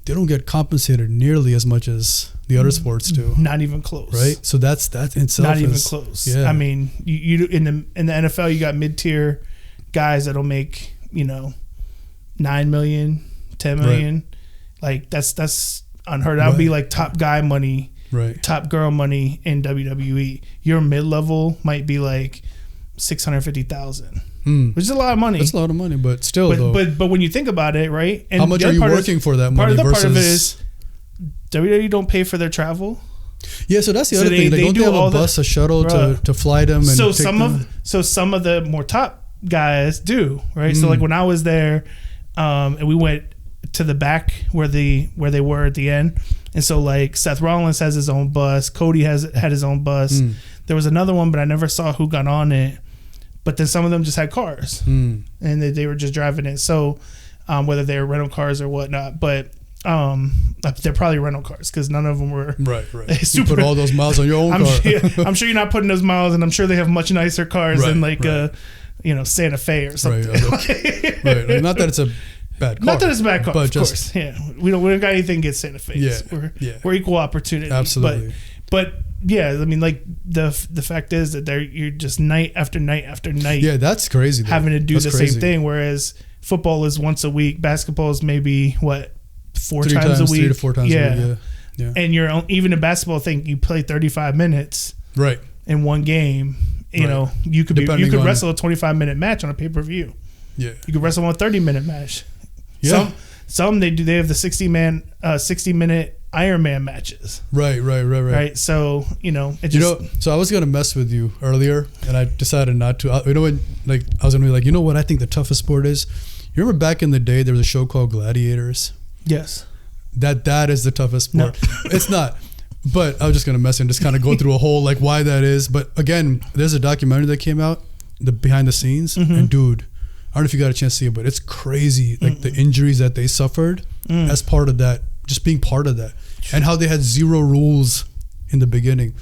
They don't get compensated nearly as much as the other sports do. Not even close. Right? So that in itself not even close. Yeah. I mean, you in the NFL, you got mid-tier guys that'll make, you know, 9 million, 10 million. Right. Like that's unheard of. That would be like top guy money, right? Top girl money in WWE. Your mid-level might be like 650,000. Which is a lot of money. That's a lot of money, but still, but when you think about it, right? And how much are you working for that money? Part of it is WWE don't pay for their travel. Yeah, so that's the other thing. They don't have a bus, a shuttle to fly them. And so some of the more top guys do, right? So like when I was there, and we went to the back where they were at the end, and so like Seth Rollins has his own bus, Cody had his own bus. There was another one, but I never saw who got on it. But then some of them just had cars, and they were just driving it. So whether they were rental cars or whatnot, but they're probably rental cars because none of them were right. You put all those miles on your own car. I'm sure you're not putting those miles, and I'm sure they have much nicer cars than like Santa Fe or something. Right. Like, not that it's a bad car. Not that it's a bad car, of course. Yeah, we don't got anything against Santa Fe. Yeah, we're equal opportunity. Absolutely. But yeah, I mean, like the fact is that you're just night after night after night. Yeah, that's crazy. Having to do the same thing, whereas football is once a week, basketball is maybe what 3 times a week, 3 to 4 times a week. Yeah. And you're even a basketball thing, you play 35 minutes, right, in one game. You know, you could wrestle a 25-minute match on a pay-per-view. Yeah, you could wrestle a 30-minute match. Yeah, some they have the 60-minute Iron Man matches. Right. So, so I was going to mess with you earlier and I decided not to. I was going to be like, you know what I think the toughest sport is? You remember back in the day, there was a show called Gladiators? Yes. That is the toughest sport. No. It's not. But I was just going to mess and just kind of go through a whole, like, why that is. But again, there's a documentary that came out, the behind the scenes. And dude, I don't know if you got a chance to see it, but it's crazy. Like the injuries that they suffered as part of that. Just being part of that, and how they had zero rules in the beginning.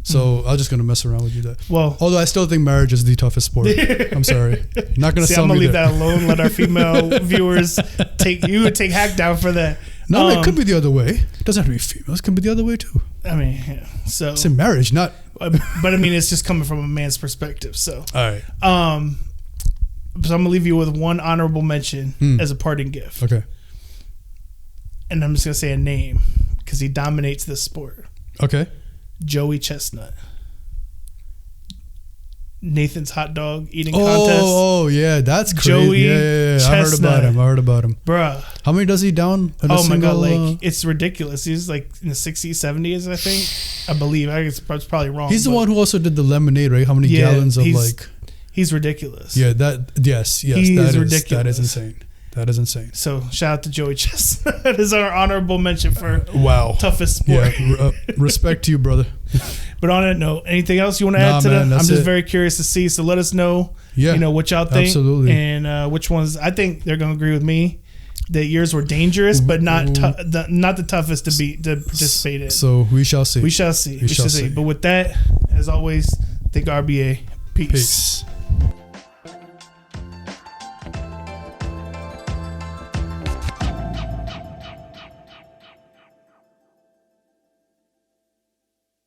So I was just gonna mess around with you. Although I still think marriage is the toughest sport. I'm sorry, not gonna. I'm gonna leave that alone. Let our female viewers take hack down for that. No, it could be the other way. It doesn't have to be females. It could be the other way too. I mean, yeah. So it's in marriage, not. But I mean, it's just coming from a man's perspective. So all right. So I'm gonna leave you with one honorable mention as a parting gift. Okay. And I'm just going to say a name because he dominates this sport. Okay. Joey Chestnut. Nathan's hot dog eating contest. Oh, yeah. That's crazy. Joey Chestnut. I heard about him. Bruh. How many does he down? My God. Like, it's ridiculous. He's like in the 60s, 70s, I think. I believe. I guess it's probably wrong. He's the one who also did the lemonade, right? How many gallons of like. He's ridiculous. Yeah. Yes. He's ridiculous. That is insane. That is insane. So shout out to Joey Chestnut. That is our honorable mention for toughest sport. Yeah, respect to you, brother. But on that note, anything else you want to add to that? I'm just very curious to see. So let us know, what y'all think. Absolutely. And which ones. I think they're going to agree with me that yours were dangerous, but not the toughest to participate in. So we shall see. We shall see. But with that, as always, think RBA. Peace.